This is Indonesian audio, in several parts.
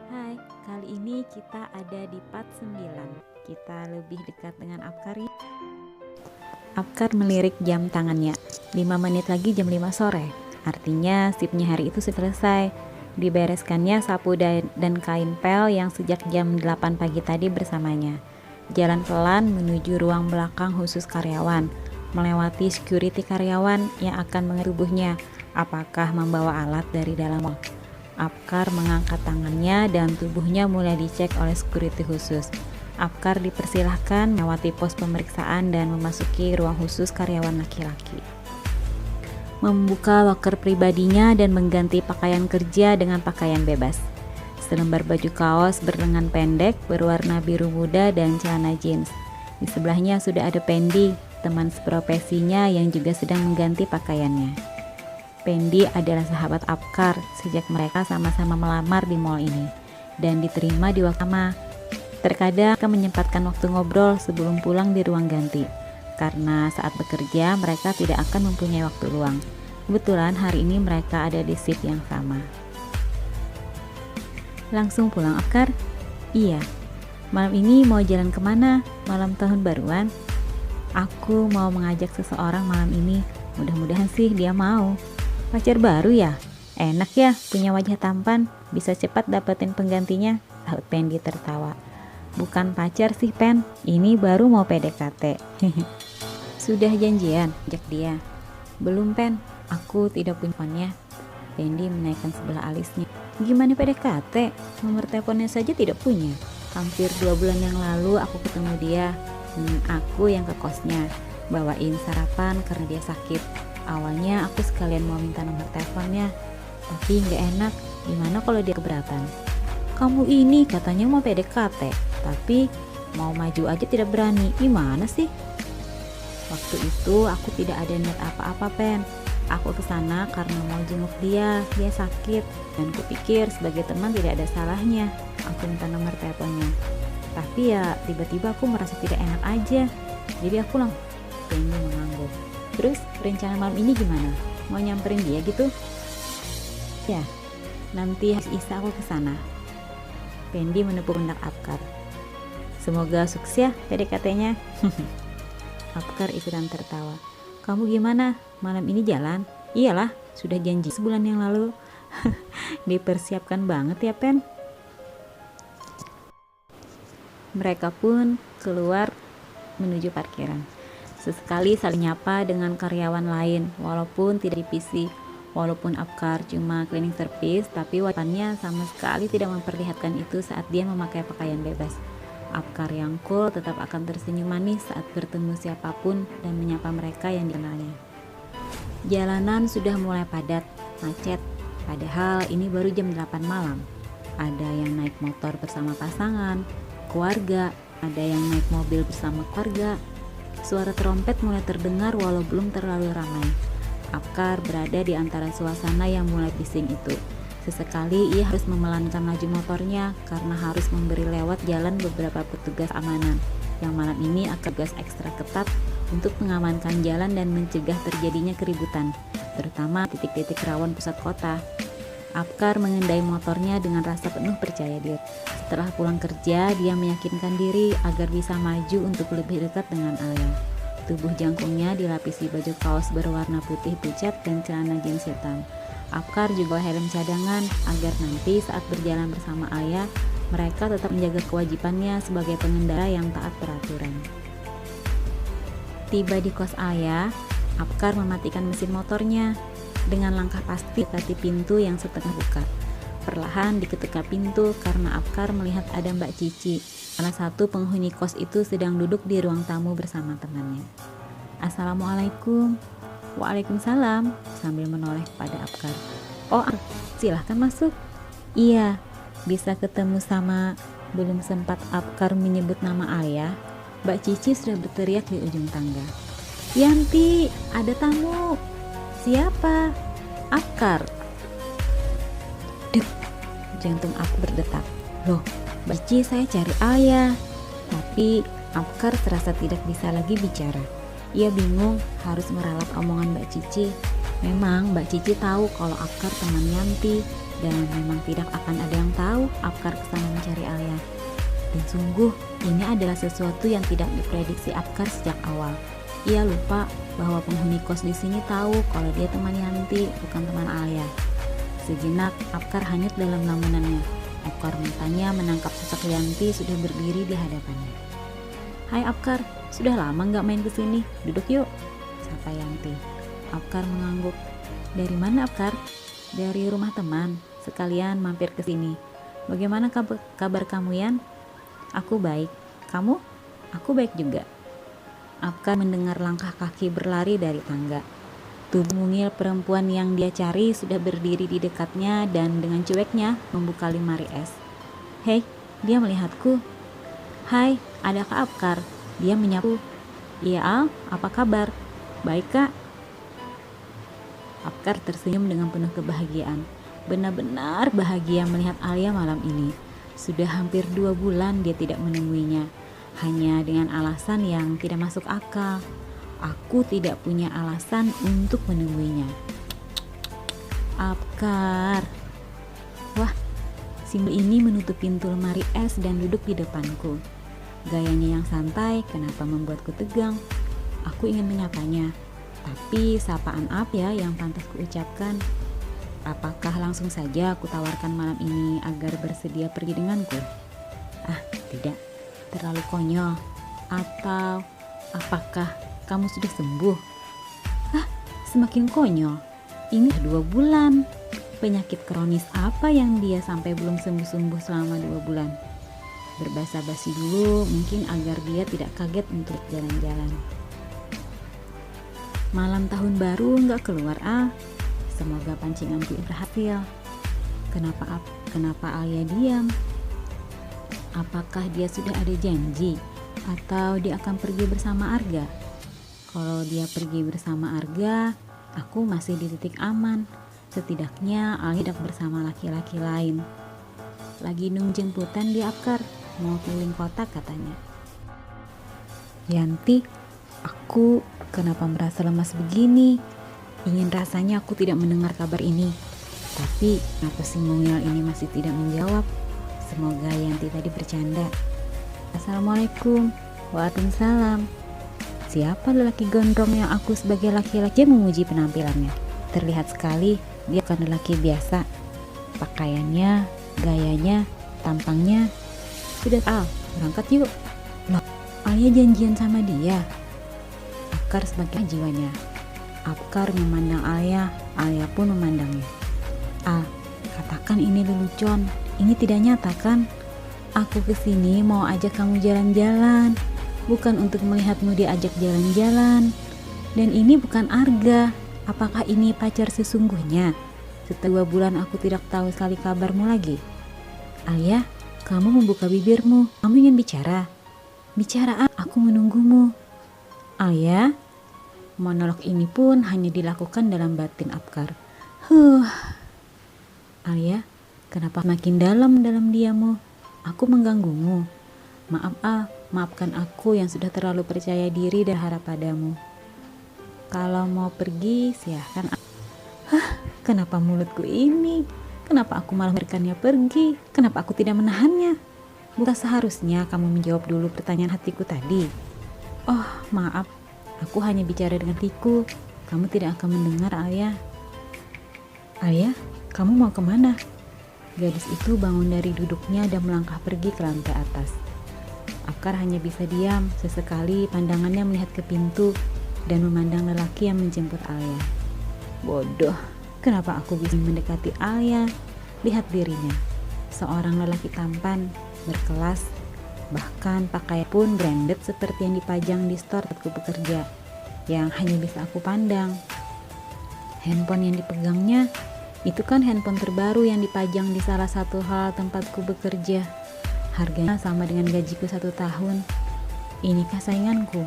Hai, kali ini kita ada di part 9. Kita lebih dekat dengan Apkar ya. Apkar melirik jam tangannya. 5 menit lagi jam 5 sore. Artinya sipnya hari itu selesai. Dibereskannya sapu dan kain pel yang sejak jam 8 pagi tadi bersamanya. Jalan pelan menuju ruang belakang khusus karyawan. Melewati security karyawan yang akan mengerubuhnya. Apakah membawa alat dari dalam mall? Apkar mengangkat tangannya dan tubuhnya mulai dicek oleh security khusus. Apkar dipersilahkan melewati pos pemeriksaan dan memasuki ruang khusus karyawan laki-laki. Membuka loker pribadinya dan mengganti pakaian kerja dengan pakaian bebas. Selembar baju kaos berlengan pendek berwarna biru muda dan celana jeans. Di sebelahnya sudah ada Pendi, teman seprofesinya yang juga sedang mengganti pakaiannya. Pendi adalah sahabat Apkar sejak mereka sama-sama melamar di mall ini dan diterima di waktu sama. Terkadang mereka menyempatkan waktu ngobrol sebelum pulang di ruang ganti karena saat bekerja mereka tidak akan mempunyai waktu luang. Kebetulan hari ini mereka ada di shift yang sama. Langsung pulang Apkar? Iya. Malam ini mau jalan kemana? Malam tahun baruan? Aku mau mengajak seseorang malam ini. Mudah-mudahan sih dia mau. Pacar baru ya? Enak ya punya wajah tampan, bisa cepat dapetin penggantinya, sahut Pendi tertawa. Bukan pacar sih Pen, ini baru mau PDKT. Sudah janjian, ajak dia. Belum Pen, aku tidak punya teleponnya. Pendi menaikkan sebelah alisnya. Gimana PDKT? Nomor teleponnya saja tidak punya. Hampir 2 bulan yang lalu aku ketemu dia. Aku yang ke kosnya, bawain sarapan karena dia sakit. Awalnya aku sekalian mau minta nomor teleponnya, tapi nggak enak. Gimana kalau dia keberatan? Kamu ini katanya mau PDKT, tapi mau maju aja tidak berani. Gimana sih? Waktu itu aku tidak ada niat apa-apa Pen. Aku kesana karena mau jenguk dia sakit. Dan kupikir sebagai teman tidak ada salahnya aku minta nomor teleponnya. Tapi ya tiba-tiba aku merasa tidak enak aja. Jadi aku langsung Pendi mengangguk. Terus rencana malam ini gimana? Mau nyamperin dia gitu? Ya, nanti habis Isa aku kesana. Pendi menepuk pundak Apkar. Semoga sukses ya PDKT-nya. Apkar ikutan tertawa. Kamu gimana? Malam ini jalan? Iyalah, sudah janji sebulan yang lalu. Dipersiapkan banget ya Pen. Mereka pun keluar menuju parkiran. Sesekali saling nyapa dengan karyawan lain walaupun tidak divisi. Walaupun Apkar cuma cleaning service, tapi wajahnya sama sekali tidak memperlihatkan itu saat dia memakai pakaian bebas. Apkar yang cool tetap akan tersenyum manis saat bertemu siapapun dan menyapa mereka yang dikenalnya. Jalanan sudah mulai padat, macet, padahal ini baru jam 8 malam. Ada yang naik motor bersama pasangan, keluarga, ada yang naik mobil bersama keluarga. Suara trompet mulai terdengar walau belum terlalu ramai. Apkar berada di antara suasana yang mulai bising itu. Sesekali ia harus memelankan laju motornya karena harus memberi lewat jalan beberapa petugas keamanan yang malam ini akan tugas ekstra ketat untuk mengamankan jalan dan mencegah terjadinya keributan, terutama titik-titik rawan pusat kota. Apkar mengendai motornya dengan rasa penuh percaya diri. Setelah pulang kerja, dia meyakinkan diri agar bisa maju untuk lebih dekat dengan Alia. Tubuh jangkungnya dilapisi baju kaos berwarna putih pucat dan celana jeans hitam. Apkar juga helm cadangan agar nanti saat berjalan bersama Alia, mereka tetap menjaga kewajibannya sebagai pengendara yang taat peraturan. Tiba di kos Alia, Apkar mematikan mesin motornya. Dengan langkah pasti mendekati pintu yang setengah buka. Perlahan diketuk pintu karena Apkar melihat ada Mbak Cici, salah satu penghuni kos itu sedang duduk di ruang tamu bersama temannya. Assalamualaikum. Waalaikumsalam, sambil menoleh pada Apkar. Oh, silahkan masuk. Iya, bisa ketemu sama. Belum sempat Apkar menyebut nama ayah, Mbak Cici sudah berteriak di ujung tangga. Yanti, ada tamu. Siapa? Apkar. Dek, jantung aku berdetak. Loh, Mbak Cici, saya cari ayah. Tapi Apkar terasa tidak bisa lagi bicara. Ia bingung harus meralat omongan Mbak Cici. Memang Mbak Cici tahu kalau Apkar teman Yanti, dan memang tidak akan ada yang tahu Apkar kesana mencari Alia. Dan sungguh, ini adalah sesuatu yang tidak diprediksi Apkar sejak awal. Ia lupa bahwa penghuni kos di sini tahu kalau dia teman Yanti, bukan teman Alia. Sejenak, Apkar hanyut dalam lamunannya. Ekor matanya menangkap sosok Yanti sudah berdiri di hadapannya. "Hai Apkar, sudah lama nggak main kesini. Duduk yuk," sapa Yanti. Apkar mengangguk. "Dari mana Apkar?" "Dari rumah teman, sekalian mampir ke sini. Bagaimana kabar kamu, Yan?" "Aku baik. Kamu?" "Aku baik juga." Apkar mendengar langkah kaki berlari dari tangga. Tubuh mungil perempuan yang dia cari sudah berdiri di dekatnya dan dengan cueknya membuka lemari es. "Hei," dia melihatku. "Hai, adakah Apkar?" Dia menyapu. "Iya Al, apa kabar?" "Baik Kak." Apkar tersenyum dengan penuh kebahagiaan. Benar-benar bahagia melihat Alia malam ini. Sudah hampir 2 bulan dia tidak menemuinya. Hanya dengan alasan yang tidak masuk akal. Aku tidak punya alasan untuk menemuinya. "Apkar." Wah, simbol ini menutup pintu lemari es dan duduk di depanku. Gayanya yang santai kenapa membuatku tegang. Aku ingin menyapanya, tapi sapaan apa ya yang pantas kuucapkan? Apakah langsung saja aku tawarkan malam ini agar bersedia pergi denganku? Ah, tidak, terlalu konyol. Atau apakah kamu sudah sembuh? Ah, semakin konyol. Ini 2 bulan. Penyakit kronis apa yang dia sampai belum sembuh-sembuh selama 2 bulan? Berbasa-basi dulu mungkin agar dia tidak kaget untuk jalan-jalan. Malam tahun baru nggak keluar Semoga pancinganku berhasil. Kenapa Alia diam? Apakah dia sudah ada janji? Atau dia akan pergi bersama Arga? Kalau dia pergi bersama Arga, aku masih di titik aman. Setidaknya Alia tidak bersama laki-laki lain. Lagi nunggu jemputan di Apkar, mau keliling kota katanya. "Yanti, aku kenapa merasa lemas begini? Ingin rasanya aku tidak mendengar kabar ini. Tapi kenapa si mungil ini masih tidak menjawab? Semoga Yanti tadi bercanda." "Assalamualaikum." "Waalaikumsalam." Siapa lelaki gondrong yang aku sebagai laki-laki memuji penampilannya? Terlihat sekali dia bukan lelaki biasa. Pakaiannya, gayanya, tampangnya. "Sudah Al, berangkat yuk." "Loh, Alia janjian sama dia." Apkar semakin jiwanya. Apkar memandang Alia pun memandangnya. "Al, katakan ini lelucon, ini tidak nyata kan? Aku kesini mau ajak kamu jalan-jalan, bukan untuk melihatmu diajak jalan-jalan. Dan ini bukan Arga. Apakah ini pacar sesungguhnya? Setelah 2 bulan aku tidak tahu sekali kabarmu lagi." "Alia, kamu membuka bibirmu. Kamu ingin bicara?" "Bicara, aku menunggumu." "Alia." Monolog ini pun hanya dilakukan dalam batin Apkar. "Alia, kenapa makin dalam diammu? Aku mengganggumu. Maaf maafkan aku yang sudah terlalu percaya diri dan harap padamu. Kalau mau pergi silahkan." Kenapa mulutku ini? Kenapa aku malah memberikannya pergi? Kenapa aku tidak menahannya? Bukan seharusnya kamu menjawab dulu pertanyaan hatiku tadi? "Oh, maaf. Aku hanya bicara dengan hatiku. Kamu tidak akan mendengar, Alia." "Alia, kamu mau kemana?" Gadis itu bangun dari duduknya dan melangkah pergi ke lantai atas. Apkar hanya bisa diam. Sesekali pandangannya melihat ke pintu dan memandang lelaki yang menjemput Alia. Bodoh, kenapa aku bisa mendekati Alia? Lihat dirinya, seorang lelaki tampan, berkelas, bahkan pakaian pun branded seperti yang dipajang di store tempatku bekerja, yang hanya bisa aku pandang. Handphone yang dipegangnya, itu kan handphone terbaru yang dipajang di salah satu hal tempatku bekerja. Harganya sama dengan gajiku 1 tahun. Inikah sainganku?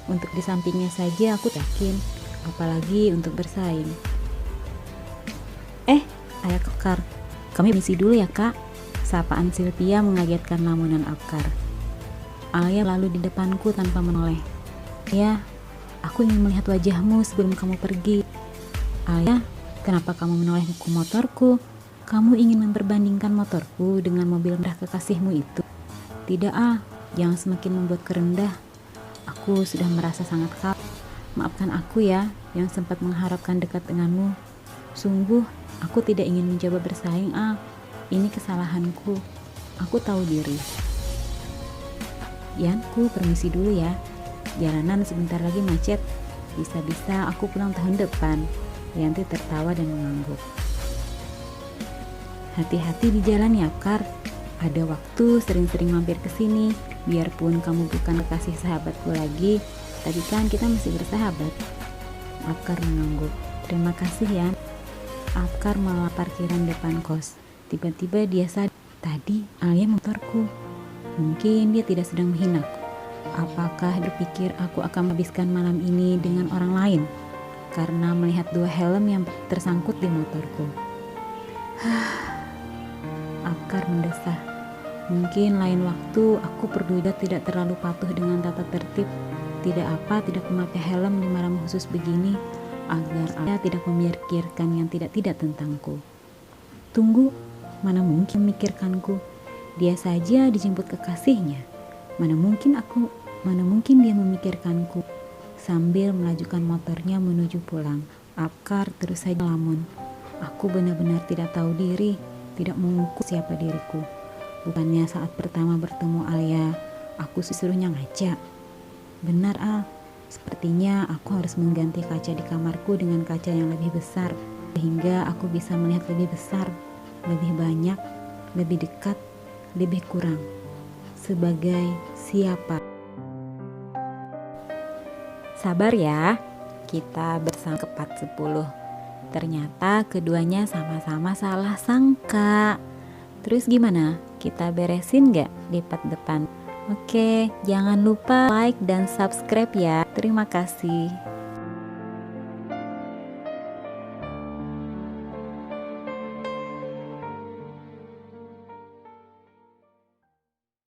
Untuk di sampingnya saja aku yakin, apalagi untuk bersaing. Ayah Apkar, kami misi dulu ya kak. Sapaan Sylvia mengagetkan lamunan Apkar. Alia lalu di depanku tanpa menoleh. "Ya, aku ingin melihat wajahmu sebelum kamu pergi." "Alia, Kenapa kamu menoleh ke motorku? Kamu ingin memperbandingkan motorku dengan mobil murah kekasihmu itu? Tidak jangan semakin membuatku rendah. Aku sudah merasa sangat kalah. Maafkan aku ya, yang sempat mengharapkan dekat denganmu. Sungguh, aku tidak ingin mencoba bersaing Ini kesalahanku. Aku tahu diri. Yanku permisi dulu ya. Jalanan sebentar lagi macet. Bisa-bisa aku pulang tahun depan. Yanti tertawa dan mengangguk. Hati-hati di jalan ya, Kar. Ada waktu sering-sering mampir ke sini. Biarpun kamu bukan kekasih sahabatku lagi, tapi kan kita masih bersahabat. Afkar mengangguk. Terima kasih ya. Afkar melewati parkiran depan kos. Tiba-tiba dia sadar, tadi Alia motorku. Mungkin dia tidak sedang menghinaku. Apakah berpikir aku akan menghabiskan malam ini dengan orang lain karena melihat 2 helm yang tersangkut di motorku? Afkar mendesah. Mungkin lain waktu aku berduda tidak terlalu patuh dengan tata tertib. Tidak memakai helm di malam khusus begini agar saya tidak memikirkan yang tidak tentangku. Tunggu, mana mungkin memikirkanku? Dia saja dijemput kekasihnya. Mana mungkin dia memikirkanku? Sambil melajukan motornya menuju pulang, Afkar terus saja melamun. Aku benar-benar tidak tahu diri, tidak mengukur siapa diriku. Bukannya saat pertama bertemu Alia, aku disuruhnya ngaca. Benar sepertinya aku harus mengganti kaca di kamarku dengan kaca yang lebih besar, sehingga aku bisa melihat lebih besar, lebih banyak, lebih dekat, lebih kurang. Sebagai siapa? Sabar ya, kita bersama ke part 10. Ternyata keduanya sama-sama salah sangka. Terus gimana? Kita beresin gak di part depan? Oke, jangan lupa like dan subscribe ya. Terima kasih.